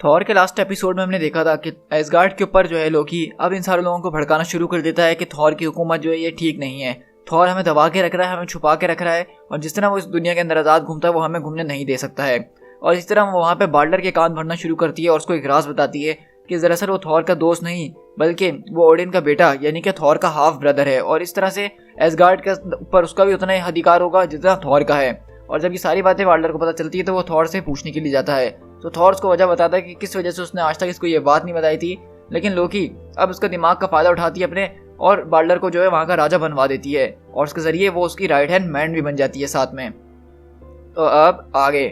Thor के last episode में हमने देखा था कि एसगार्ड के ऊपर जो है लोकी अब इन सारे लोगों को भड़काना शुरू कर देता है कि थॉर की हुकूमत जो है ये ठीक नहीं है। थॉर हमें दबा के रख रहा है, हमें छुपा के रख रहा है, और जिस तरह वो इस दुनिया के अंदर आज़ाद घूमता है वो हमें घूमने नहीं दे सकता है। और इस तरह वो वहाँ पे बाल्डर के कान भरना शुरू करती है और उसको एक राज बताती है कि दरअसल वो थॉर का दोस्त नहीं बल्कि वो ओडिन का बेटा यानी कि थॉर का हाफ ब्रदर है, और इस तरह से एसगार्ड के ऊपर उसका भी उतना ही अधिकार होगा जितना थॉर का है। और जब ये सारी बातें बाल्डर को पता चलती है तो वो थॉर से पूछने के लिए जाता है। तो थॉर उसको वजह बताता है कि किस वजह से उसने आज तक इसको ये बात नहीं बताई थी, लेकिन लोकी अब उसका दिमाग का फायदा उठाती है अपने, और बाल्डर को जो है वहाँ का राजा बनवा देती है, और उसके जरिए वो उसकी राइट हैंड मैन भी बन जाती है साथ में। तो अब आगे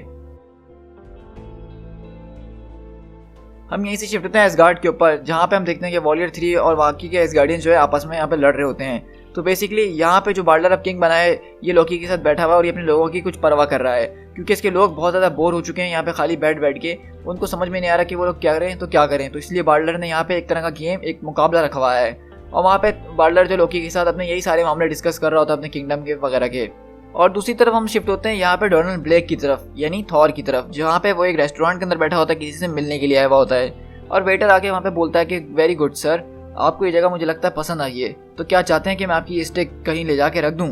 हम यहीं से शिफ्ट होते हैं एसगार्ड के ऊपर, जहाँ पे हम देखते हैं कि वॉरियर 3 और बाकी के एसगार्डियंस जो है आपस में यहाँ पे लड़ रहे होते हैं। तो बेसिकली यहाँ पे जो बाल्डर अब किंग बना है ये लोकी के साथ बैठा हुआ है और ये अपने लोगों की कुछ परवाह कर रहा है, क्योंकि इसके लोग बहुत ज़्यादा बोर हो चुके हैं यहाँ पे खाली बैठ के। उनको समझ में नहीं आ रहा कि वो लोग क्या करें तो क्या करें। तो इसलिए बाल्डर ने यहाँ पे एक तरह का गेम, एक मुकाबला रखा हुआ है, और वहाँ पे बाल्डर जो लोकी के साथ अपने यही सारे मामले डिस्कस कर रहा होता है अपने किंगडम के वगैरह के। और दूसरी तरफ हम शिफ्ट होते हैं यहाँ पे डोनाल्ड ब्लेक की तरफ, यानी थॉर की तरफ, जहाँ पे वो एक रेस्टोरेंट के अंदर बैठा होता है, किसी से मिलने के लिए आया हुआ होता है, और वेटर आके वहाँ पे बोलता है कि वेरी गुड सर, आपको ये जगह मुझे लगता है पसंद आई है, तो क्या चाहते हैं कि मैं आपकी स्टेक कहीं ले जाके रख दूँ।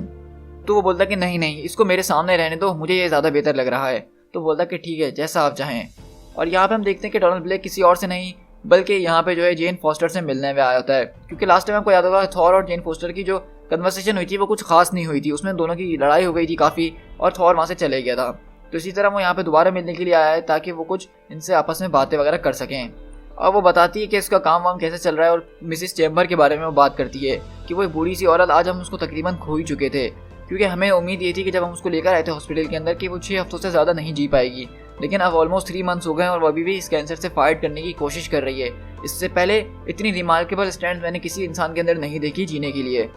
तो वो बोलता है कि नहीं नहीं, इसको मेरे सामने रहने दो, मुझे ये ज़्यादा बेहतर लग रहा है। तो बोलता है कि ठीक है, जैसा आप चाहें। और यहाँ पे हम देखते हैं कि डोनाल्ड ब्लेक किसी और से नहीं बल्कि यहाँ पे जो है जेन फॉस्टर से मिलने में आया होता है, क्योंकि लास्ट टाइम आपको याद होगा थॉर और जेन फॉस्टर की जो कन्वर्सेशन हुई थी वो कुछ खास नहीं हुई थी, उसमें दोनों की लड़ाई हो गई थी काफ़ी, और थॉर वहाँ से चले गया था। तो इसी तरह वो यहाँ पे दोबारा मिलने के लिए आया है ताकि वो कुछ इनसे आपस में बातें वगैरह कर सकें। और वो बताती है कि इसका काम वाम कैसे चल रहा है, और मिसिस चैम्बर के बारे में वो बात करती है कि वो एक बूढ़ी सी औरत, आज हम उसको तकरीबन खो ही चुके थे, क्योंकि हमें उम्मीद ये थी कि जब हम उसको लेकर आए थे हॉस्पिटल के अंदर कि वो 6 हफ्तों से ज़्यादा नहीं जी पाएगी, लेकिन अब ऑलमोस्ट 3 मंथ्स हो गए और वो अभी भी इस कैंसर से फाइट करने की कोशिश कर रही है। इससे पहले इतनी रिमार्केबल स्ट्रेंथ मैंने किसी इंसान के अंदर नहीं देखी जीने के लिए।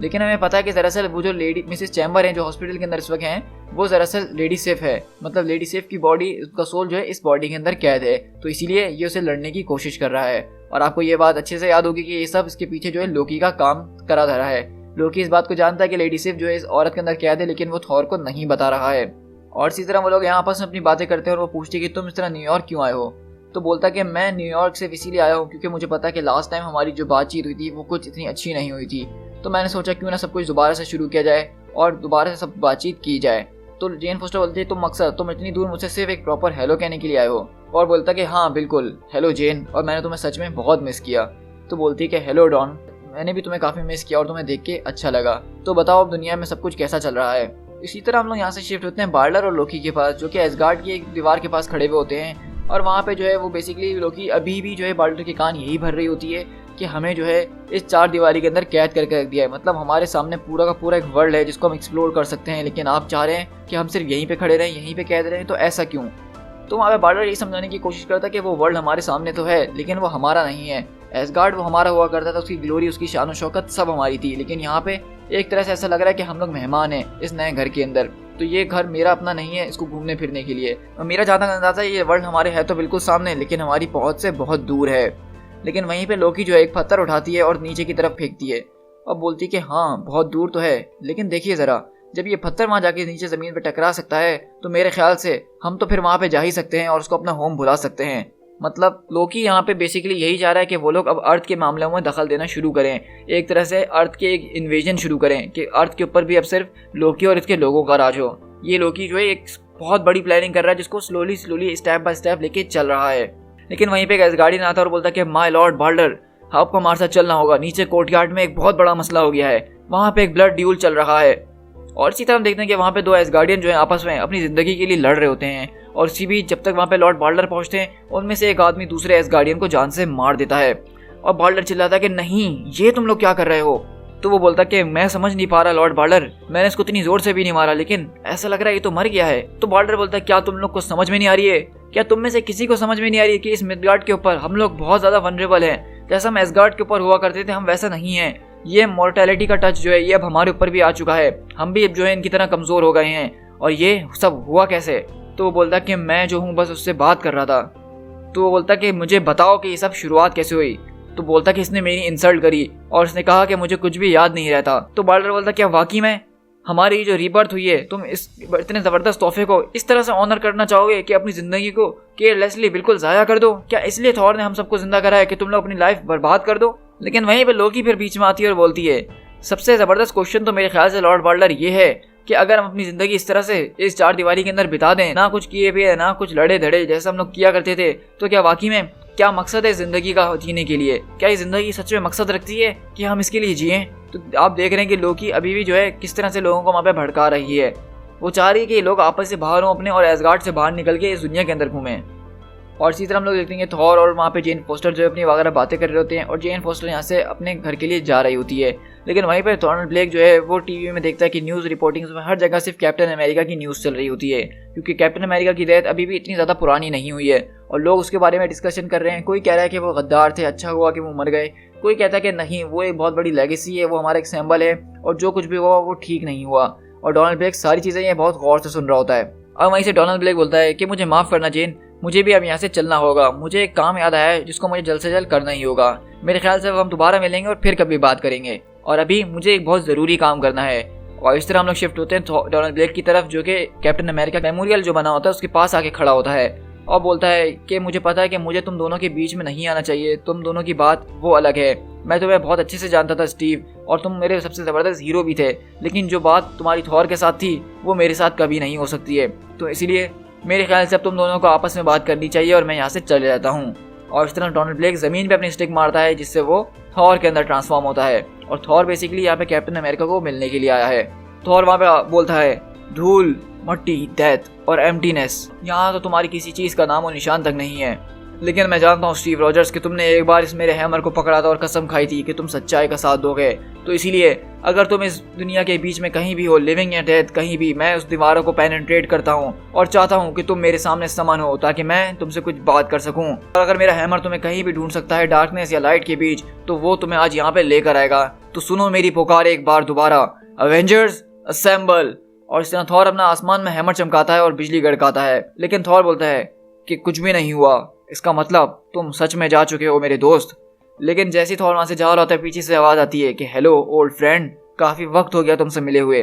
लेकिन हमें पता है कि दरअसल वो जो लेडी मिसिस चैम्बर हैं जो हॉस्पिटल के अंदर इस वक्त हैं, वो दरअसल लेडी सेफ है, मतलब लेडी सेफ की बॉडी, उसका सोल जो है इस बॉडी के अंदर कैद है, तो इसीलिए ये उसे लड़ने की कोशिश कर रहा है। और आपको ये बात अच्छे से याद होगी कि ये सब इसके पीछे जो है लोकी का काम करा धरा है। लोकी इस बात को जानता है कि लेडी सेफ जो है इस औरत के अंदर कैद है, लेकिन वो थॉर को नहीं बता रहा है। और इसी तरह वो लोग यहाँ आपस में अपनी बातें करते हैं और वो पूछती है कि तुम इस तरह न्यूयॉर्क क्यों आए हो। तो बोलता है कि मैं न्यूयॉर्क से इसीलिए आया हूँ क्योंकि मुझे पता है कि लास्ट टाइम हमारी जो बातचीत हुई थी वो कुछ इतनी अच्छी नहीं हुई थी, तो मैंने सोचा क्यों ना सब कुछ दोबारा से शुरू किया जाए और दोबारा से सब बातचीत की जाए। तो जेन फोस्टर बोलती है, तुम मकसद तुम इतनी दूर मुझसे सिर्फ एक प्रॉपर हेलो कहने के लिए आए हो। और बोलता कि हाँ बिल्कुल, हेलो जेन, और मैंने तुम्हें सच में बहुत मिस किया। तो बोलती है कि हेलो डॉन, मैंने भी तुम्हें काफ़ी मिस किया और तुम्हें देख के अच्छा लगा। तो बताओ अब दुनिया में सब कुछ कैसा चल रहा है। इसी तरह हम लोग यहाँ से शिफ्ट होते हैं बाल्डर और लोकी के पास, जो कि एसगार्ड की एक दीवार के पास खड़े हुए होते हैं, और वहाँ पे जो है वो बेसिकली लोकी अभी भी जो है बाल्डर के कान यही भर रही होती है कि हमें जो है इस 4 दीवारी के अंदर कैद करके रख दिया है, मतलब हमारे सामने पूरा का पूरा एक वर्ल्ड है जिसको हम एक्सप्लोर कर सकते हैं, लेकिन आप चाह रहे हैं कि हम सिर्फ यहीं पे खड़े रहें, यहीं पे कैद रहें, तो ऐसा क्यों। तो वहाँ पे बाल्डर यही समझाने की कोशिश करता है कि वो वर्ल्ड हमारे सामने तो है लेकिन वो हमारा नहीं है। एसगार्ड वो हमारा हुआ करता था, उसकी ग्लोरी, उसकी शान और शौकत सब हमारी थी, लेकिन यहाँ पे एक तरह से ऐसा लग रहा है कि हम लोग मेहमान हैं इस नए घर के अंदर, तो ये घर मेरा अपना नहीं है इसको घूमने फिरने के लिए। और मेरा जहाँ तक अंदाजा है ये वर्ल्ड हमारे है तो बिल्कुल सामने, लेकिन हमारी पहुँच से बहुत दूर है। लेकिन वहीं पे लोकी जो है एक पत्थर उठाती है और नीचे की तरफ फेंकती है और बोलती है कि हाँ बहुत दूर तो है, लेकिन देखिए ज़रा, जब ये पत्थर वहाँ जाके नीचे ज़मीन पे टकरा सकता है तो मेरे ख्याल से हम तो फिर वहाँ पे जा ही सकते हैं और उसको अपना होम बुला सकते हैं। मतलब लोकी यहाँ पे बेसिकली यही चाह रहा है कि वो लोग अब अर्थ के मामलों में दखल देना शुरू करें, एक तरह से अर्थ के एक इन्वेजन शुरू करें कि अर्थ के ऊपर भी अब सिर्फ लोकी और इसके लोगों का राज हो। ये लोकी जो है एक बहुत बड़ी प्लानिंग कर रहा है जिसको स्लोली स्टेप बाय स्टेप लेके चल रहा है। लेकिन वहीं पे एक एसगार्डियन आता है और बोलता है कि माय लॉर्ड बाल्डर, आपको हमारे साथ चलना होगा, नीचे कोर्टयार्ड में एक बहुत बड़ा मसला हो गया है, वहाँ पे एक ब्लड ड्यूल चल रहा है। और इसी तरह हम देखते हैं कि वहाँ पे 2 एसगार्डियन जो है आपस में अपनी ज़िंदगी के लिए लड़ रहे होते हैं, और इसी बीच जब तक वहाँ पे लॉर्ड बाल्डर पहुँचते हैं उनमें से एक आदमी दूसरे एसगार्डियन को जान से मार देता है, और बाल्डर चिल्लाता है कि नहीं ये तुम लोग क्या कर रहे हो। तो वो बोलता कि मैं समझ नहीं पा रहा लॉर्ड बाल्डर, मैंने इसको इतनी जोर से भी नहीं मारा, लेकिन ऐसा लग रहा है ये तो मर गया है। तो बाल्डर बोलता है क्या तुम लोग को समझ में नहीं आ रही है, क्या तुम में से किसी को समझ में नहीं आ रही है कि इस मिडगार्ड के ऊपर हम लोग बहुत ज़्यादा वनरेबल हैं, जैसा हम एसगार्ड के ऊपर हुआ करते थे हम वैसा नहीं है। ये मॉर्टेलिटी का टच जो है ये अब हमारे ऊपर भी आ चुका है, हम भी अब जो है इनकी तरह कमज़ोर हो गए हैं, और ये सब हुआ कैसे। तो वो बोलता कि मैं जो हूँ बस उससे बात कर रहा था। तो वो बोलता कि मुझे बताओ कि ये सब शुरुआत कैसे हुई। तो बोलता कि इसने मेरी इंसल्ट करी और उसने कहा कि मुझे कुछ भी याद नहीं रहता। तो बाल्डर बोलता क्या वाकई में। हमारी जो रीबर्थ हुई है, तुम इस इतने ज़बरदस्त तोहफे को इस तरह से ऑनर करना चाहोगे कि अपनी ज़िंदगी को केयरलेसली बिल्कुल ज़ाया कर दो? क्या इसलिए थॉर ने हम सबको जिंदा करा है कि तुम लोग अपनी लाइफ बर्बाद कर दो? लेकिन वहीं पर लोकी फिर बीच में आती है और बोलती है, सबसे ज़बरदस्त क्वेश्चन तो मेरे ख्याल से लॉर्ड बाल्डर ये है कि अगर हम अपनी ज़िंदगी इस तरह से इस चार दीवारी के अंदर बिता दें, ना कुछ किए पिए ना कुछ लड़े धड़े जैसे हम लोग किया करते थे, तो क्या वाकई में क्या मकसद है ज़िंदगी का जीने के लिए? क्या ये ज़िंदगी सच में मकसद रखती है कि हम इसके लिए जिएं? तो आप देख रहे हैं कि लोकी अभी भी जो है किस तरह से लोगों को वहाँ पे भड़का रही है। वो चाह रही है कि लोग आपस से बाहर हों अपने और एसगार्ड से बाहर निकल के इस दुनिया के अंदर घूमें। और इसी तरह हम लोग देखते हैं थॉर और वहाँ पे जेन फोस्टर जो है अपनी वगैरह बातें कर रहे होते हैं और जेन फोस्टर यहाँ से अपने घर के लिए जा रही होती है। लेकिन वहीं पर थॉर्नल ब्लेक जो है वो टीवी में देखता है कि न्यूज़ रिपोर्टिंग्स में हर जगह सिर्फ कैप्टन अमेरिका की न्यूज़ चल रही होती है, क्योंकि कैप्टन अमेरिका की डेथ अभी भी इतनी ज़्यादा पुरानी नहीं हुई है और लोग उसके बारे में डिस्कशन कर रहे हैं। कोई कह रहा है कि वो गद्दार थे, अच्छा हुआ कि वो मर गए। कोई कहता है कि नहीं, वो एक बहुत बड़ी लेगेसी है, वो हमारा एक सिंबल है और जो कुछ भी हुआ वो ठीक नहीं हुआ। और डोनाल्ड ब्लेक सारी चीज़ें ये बहुत गौर से सुन रहा होता है। और वहीं से डोनाल्ड ब्लेक बोलता है कि मुझे माफ़ करना जेन, मुझे भी अब यहाँ से चलना होगा। मुझे एक काम याद आया है जिसको मुझे जल्द से जल्द करना ही होगा। मेरे ख्याल से हम दोबारा मिलेंगे और फिर कभी बात करेंगे, और अभी मुझे एक बहुत ज़रूरी काम करना है। और इस तरह हम लोग शिफ्ट होते हैं डोनाल्ड ब्लेक की तरफ, जो कि कैप्टन अमेरिका मेमोरियल जो बना होता है उसके पास आके खड़ा होता है और बोलता है कि मुझे पता है कि मुझे तुम दोनों के बीच में नहीं आना चाहिए, तुम दोनों की बात वो अलग है। मैं तुम्हें बहुत अच्छे से जानता था स्टीव, और तुम मेरे सबसे ज़बरदस्त हीरो भी थे, लेकिन जो बात तुम्हारी थॉर के साथ थी वो मेरे साथ कभी नहीं हो सकती है। तो इसीलिए मेरे ख्याल से अब तुम दोनों को आपस में बात करनी चाहिए और मैं यहाँ से चले जाता हूँ। और इस तरह डोनाल्ड ब्लेक ज़मीन पे अपनी स्टिक मारता है जिससे वो थॉर के अंदर ट्रांसफॉर्म होता है। और थॉर बेसिकली यहाँ पे कैप्टन अमेरिका को मिलने के लिए आया है। थॉर वहाँ पे बोलता है, धूल, मट्टी, डेथ और एम्प्टीनेस, यहाँ तो तुम्हारी किसी चीज़ का नामो निशान तक नहीं है। लेकिन मैं जानता हूँ स्टीव रॉजर्स कि तुमने एक बार इस मेरे हैमर को पकड़ा था और कसम खाई थी कि तुम सच्चाई का साथ दोगे। तो इसीलिए अगर तुम इस दुनिया के बीच में कहीं भी हो, लिविंग या डेथ कहीं भी, मैं उस दीवारों को पेनिट्रेट करता हूँ और चाहता हूँ कि तुम मेरे सामने समान हो ताकि मैं तुमसे कुछ बात कर सकूँ। और अगर मेरा हैमर तुम्हें कहीं भी ढूंढ सकता है डार्कनेस या लाइट के बीच, तो वो तुम्हें आज यहाँ पे लेकर आएगा। तो सुनो मेरी पुकार एक बार दोबारा, अवेंजर्स असेंबल। और इस तरह थॉर अपना आसमान में हैमर चमकाता है और बिजली गड़काता है। लेकिन थॉर बोलता है कि कुछ भी नहीं हुआ, इसका मतलब तुम सच में जा चुके हो मेरे दोस्त। लेकिन जैसे थॉर वहाँ से जा रहा होता है, पीछे से आवाज़ आती है कि हेलो ओल्ड फ्रेंड, काफ़ी वक्त हो गया तुमसे मिले हुए।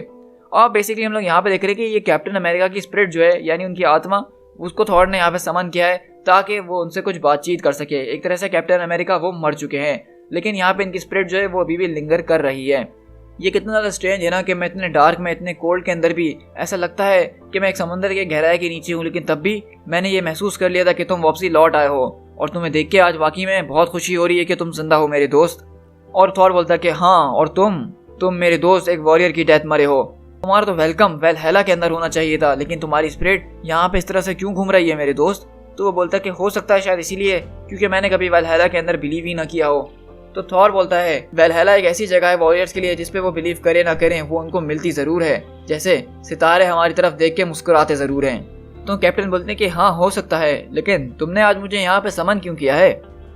और बेसिकली हम लोग यहाँ पे देख रहे हैं कि ये कैप्टन अमेरिका की स्पिरिट जो है, यानी उनकी आत्मा, उसको थॉर ने यहाँ पे समन किया है ताकि वो उनसे कुछ बातचीत कर सके। एक तरह से कैप्टन अमेरिका वो मर चुके हैं, लेकिन यहाँ पे इनकी स्पिरिट जो है वो अभी भी लिंगर कर रही है। ये कितना ज़्यादा स्ट्रेंज है ना कि मैं इतने डार्क में, इतने कोल्ड के अंदर भी ऐसा लगता है कि मैं एक समंदर के गहराई के नीचे हूँ, लेकिन तब भी मैंने ये महसूस कर लिया था कि तुम वापसी लौट आए हो और तुम्हें देख के आज वाकई में बहुत खुशी हो रही है कि तुम जिंदा हो मेरे दोस्त। और थॉर बोलता है कि हाँ, और तुम मेरे दोस्त एक वॉरियर की डेथ मरे हो। तुम्हारा तो वेलकम वेलहेला के अंदर होना चाहिए था, लेकिन तुम्हारी स्पिरिट यहाँ पे इस तरह से क्यों घूम रही है मेरे दोस्त? तो वो बोलता है कि हो सकता है शायद इसीलिए क्योंकि मैंने कभी वेलहेला के अंदर बिलीव ही ना किया हो। तो थॉर बोलता है, वेलहेला एक ऐसी जगह है वॉरियर्स के लिए जिसपे वो बिलीव करें ना करें वो उनको मिलती ज़रूर है, जैसे सितारे हमारी तरफ देख के मुस्कुराते ज़रूर हैं। तो कैप्टन बोलते हैं कि हाँ हो सकता है, लेकिन तुमने आज मुझे यहाँ पे समन क्यों किया है?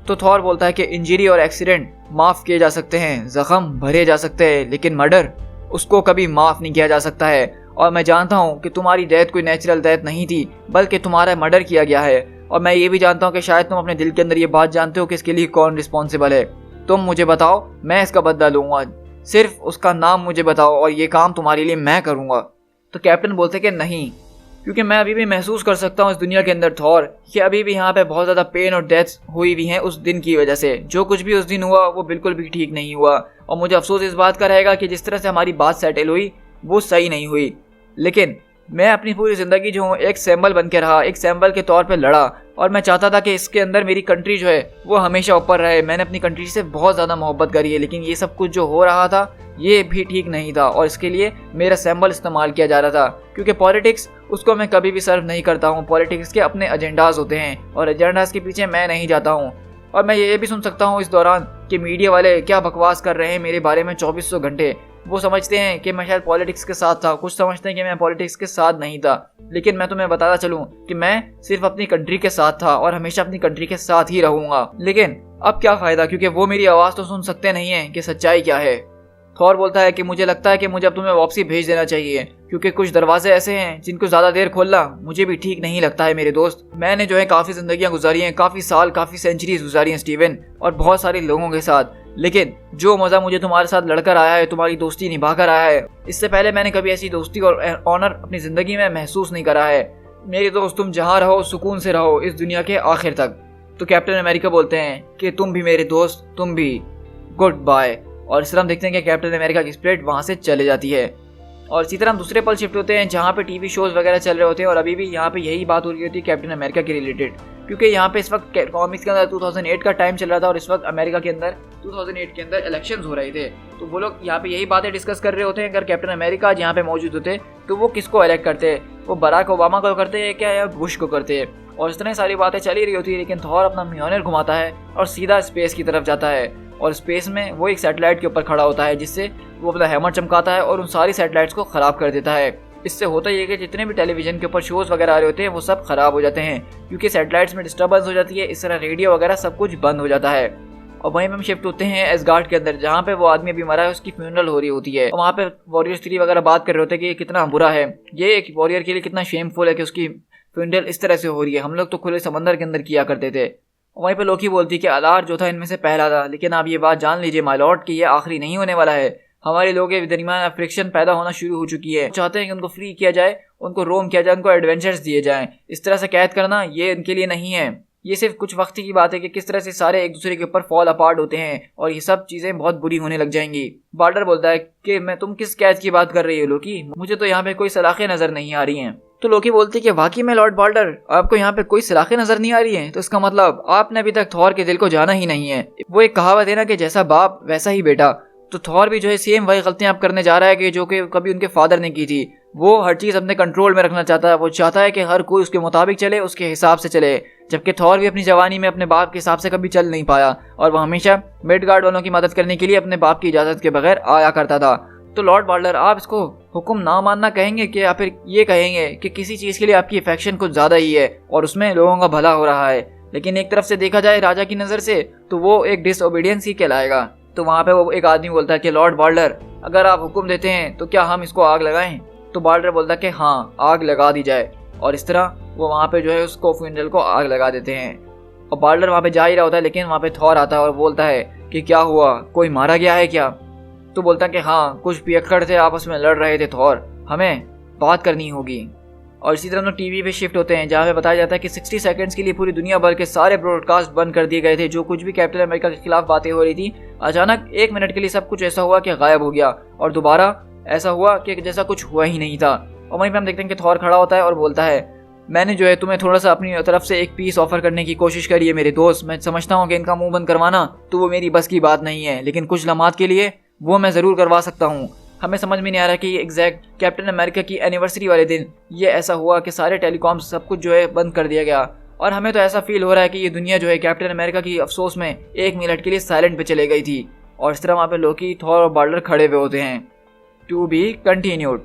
तो थॉर बोलता है कि इंजरी और एक्सीडेंट माफ़ किए जा सकते हैं, ज़ख्म भरे जा सकते हैं, लेकिन मर्डर उसको कभी माफ़ नहीं किया जा सकता है। और मैं जानता हूँ कि तुम्हारी डेथ कोई नेचुरल डेथ नहीं थी, बल्कि तुम्हारा मर्डर किया गया है। और मैं ये भी जानता हूँ कि शायद तुम अपने दिल के अंदर ये बात जानते हो कि इसके लिए कौन रिस्पॉन्सिबल है। तुम मुझे बताओ, मैं इसका बदला लूँगा, सिर्फ उसका नाम मुझे बताओ और ये काम तुम्हारे लिए मैं करूँगा। तो कैप्टन बोलते कि नहीं, क्योंकि मैं अभी भी महसूस कर सकता हूँ इस दुनिया के अंदर थॉर कि अभी भी यहाँ पे बहुत ज़्यादा पेन और डेथ्स हुई हुई हैं उस दिन की वजह से। जो कुछ भी उस दिन हुआ वो बिल्कुल भी ठीक नहीं हुआ, और मुझे अफसोस इस बात का रहेगा कि जिस तरह से हमारी बात सेटल हुई वो सही नहीं हुई। लेकिन मैं अपनी पूरी ज़िंदगी जो हूँ एक सिंबल बन के रहा, एक सिंबल के तौर पे लड़ा, और मैं चाहता था कि इसके अंदर मेरी कंट्री जो है वो हमेशा ऊपर रहे। मैंने अपनी कंट्री से बहुत ज़्यादा मोहब्बत करी है, लेकिन ये सब कुछ जो हो रहा था ये भी ठीक नहीं था, और इसके लिए मेरा सिंबल इस्तेमाल किया जा रहा था। क्योंकि पॉलिटिक्स उसको मैं कभी भी सर्व नहीं करता हूँ, पॉलिटिक्स के अपने एजेंडाज होते हैं और एजेंडाज के पीछे मैं नहीं जाता हूँ। और मैं ये भी सुन सकता हूँ इस दौरान कि मीडिया वाले क्या बकवास कर रहे हैं मेरे बारे में 2400 घंटे। वो समझते हैं कि मैं शायद पॉलिटिक्स के साथ था, कुछ समझते हैं कि मैं पॉलिटिक्स के साथ नहीं था, लेकिन मैं तुम्हें बताता चलूं कि मैं सिर्फ अपनी कंट्री के साथ था और हमेशा अपनी कंट्री के साथ ही रहूंगा। लेकिन अब क्या फ़ायदा, क्योंकि वो मेरी आवाज़ तो सुन सकते नहीं हैं कि सच्चाई क्या है। थॉर बोलता है कि मुझे लगता है कि मुझे अब तुम्हें वापसी भेज देना चाहिए, क्योंकि कुछ दरवाजे ऐसे हैं जिनको ज़्यादा देर खोलना मुझे भी ठीक नहीं लगता है मेरे दोस्त। मैंने जो है काफ़ी ज़िंदगियाँ गुजारी हैं, काफ़ी साल, काफ़ी सेंचुरीज गुजारी हैं स्टीवन, और बहुत सारे लोगों के साथ, लेकिन जो मज़ा मुझे तुम्हारे साथ लड़कर आया है, तुम्हारी दोस्ती निभाकर आया है, इससे पहले मैंने कभी ऐसी दोस्ती और ऑनर अपनी ज़िंदगी में महसूस नहीं करा है। मेरे दोस्त, तुम जहाँ रहो सुकून से रहो इस दुनिया के आखिर तक। तो कैप्टन अमेरिका बोलते हैं कि तुम भी मेरे दोस्त, तुम भी, गुड बाय। और इस तरह हम देखते हैं कि कैप्टन अमेरिका की स्पिरिट वहाँ से चले जाती है। और इसी तरह हम दूसरे पल शिफ्ट होते हैं जहाँ पे टीवी शोज़ वगैरह चल रहे होते हैं और अभी भी यहाँ पे यही बात हो रही होती है कैप्टन अमेरिका के रिलेटेड, क्योंकि यहाँ पे इस वक्त कॉमिक्स के अंदर 2008 का टाइम चल रहा था और इस वक्त अमेरिका के अंदर 2008 के अंदर इलेक्शंस हो रहे थे। तो वो लोग यहाँ पे यही बातें डिस्कस कर रहे होते हैं। अगर कैप्टन अमेरिका आज यहाँ पे मौजूद होते तो वो किसको इलेक्ट करते, वो बराक ओबामा को करते हैं क्या या बुश को करते हैं। और इतनी सारी बातें चल ही रही होती है, लेकिन थॉर अपना म्योनिर घुमाता है और सीधा स्पेस की तरफ जाता है। और स्पेस में वो एक सैटेलाइट के ऊपर खड़ा होता है, जिससे वो अपना हैमर चमकाता है और उन सारी सैटेलाइट्स को ख़राब कर देता है। इससे होता ये कि जितने भी टेलीविज़न के ऊपर शोज़ वगैरह आ रहे होते हैं वो सब ख़राब हो जाते हैं, क्योंकि सैटेलाइट्स में डिस्टर्बेंस हो जाती है। इस तरह रेडियो वगैरह सब कुछ बंद हो जाता है। और वहीं हम शिफ्ट होते हैं एसगार्ड के अंदर, जहाँ पे वो आदमी अभी मरा है, उसकी फ्यूनरल हो रही होती है। और वहाँ पे वॉरियर्स 3 वगैरह बात कर रहे होते हैं कि ये कितना बुरा है, ये एक वॉरियर के लिए कितना शेमफुल है कि उसकी फ्यूनरल इस तरह से हो रही है। हम लोग तो खुले समंदर के अंदर किया करते थे। वहीं पे लोकी बोलती कि अलार जो था इनमें से पहला था, लेकिन आप ये बात जान लीजिए माय लॉर्ड कि ये आखिरी नहीं होने वाला है। हमारे लोगों के दरमियान फ्रिक्शन पैदा होना शुरू हो चुकी है। चाहते हैं कि उनको फ्री किया जाए, उनको रोम किया जाए, उनको एडवेंचर्स दिए जाएं। इस तरह से कैद करना ये इनके लिए नहीं है। ये सिर्फ कुछ वक्त की बात है कि किस तरह से सारे एक दूसरे के ऊपर फॉल अपार्ट होते हैं और ये सब चीज़ें बहुत बुरी होने लग जाएंगी। बाल्डर बोलता है कि मैं तुम किस कैद की बात कर रही हो लोकी, मुझे तो यहाँ पे कोई सलाखें नजर नहीं आ रही हैं। तो लोकी बोलती है कि वाकई में लॉर्ड बाल्डर आपको यहाँ पे कोई सलाखें नजर नहीं आ रही हैं, तो इसका मतलब आपने अभी तक थॉर के दिल को जाना ही नहीं है। वो एक कहावत है ना कि जैसा बाप वैसा ही बेटा। तो थॉर भी जो है सेम वही गलतियां आप करने जा रहा है कि जो कि कभी उनके फादर ने की थी। वो हर चीज़ अपने कंट्रोल में रखना चाहता है। वो चाहता है कि हर कोई उसके मुताबिक चले, उसके हिसाब से चले, जबकि थॉर भी अपनी जवानी में अपने बाप के हिसाब से कभी चल नहीं पाया और वह हमेशा मिडगार्ड वालों की मदद करने के लिए अपने बाप की इजाज़त के बगैर आया करता था। तो लॉर्ड बाल्डर आप इसको हुक्म ना मानना कहेंगे कि या फिर ये कहेंगे कि किसी चीज़ के लिए आपकी अफेक्शन कुछ ज़्यादा ही है और उसमें लोगों का भला हो रहा है, लेकिन एक तरफ से देखा जाए राजा की नज़र से तो वो एक डिसओबीडियंस ही कहलाएगा। तो वहाँ पे वो एक आदमी बोलता है कि लॉर्ड बाल्डर अगर आप हुक्म देते हैं तो क्या हम इसको आग लगाएं? तो बाल्डर बोलता है कि हाँ आग लगा दी जाए। और इस तरह वो वहाँ पे जो है उसको फ्यूनरल को आग लगा देते हैं। और बाल्डर वहाँ पे जा ही रहा होता है, लेकिन वहाँ पे थॉर आता है और बोलता है कि क्या हुआ, कोई मारा गया है क्या? तो बोलता है कि हाँ कुछ पियक्कड़ थे आपस में लड़ रहे थे थॉर, हमें बात करनी होगी। और इसी तरह हम टीवी पे शिफ्ट होते हैं जहाँ पे बताया जाता है कि 60 सेकंड्स के लिए पूरी दुनिया भर के सारे ब्रॉडकास्ट बंद कर दिए गए थे। जो कुछ भी कैप्टन अमेरिका के खिलाफ बातें हो रही थी, अचानक 1 मिनट के लिए सब कुछ ऐसा हुआ कि गायब हो गया और दोबारा ऐसा हुआ कि जैसा कुछ हुआ ही नहीं था। और वहीं पर हम देखते हैं कि थॉर खड़ा होता है और बोलता है मैंने जो है तुम्हें थोड़ा सा अपनी तरफ से एक पीस ऑफर करने की कोशिश करी है मेरे दोस्त। मैं समझता हूँ कि इनका मुंह बंद करवाना तो वो मेरी बस की बात नहीं है, लेकिन कुछ लम्हात के लिए वो मैं ज़रूर करवा सकता हूँ। हमें समझ में नहीं आ रहा कि एग्जैक्ट कैप्टन अमेरिका की एनिवर्सरी वाले दिन ये ऐसा हुआ कि सारे टेलीकॉम सब कुछ जो है बंद कर दिया गया। और हमें तो ऐसा फील हो रहा है कि ये दुनिया जो है कैप्टन अमेरिका की अफसोस में 1 मिनट के लिए साइलेंट पे चले गई थी। और इस तरह वहाँ पे लोकी, थॉर और बाल्डर खड़े हुए होते हैं। To be continued.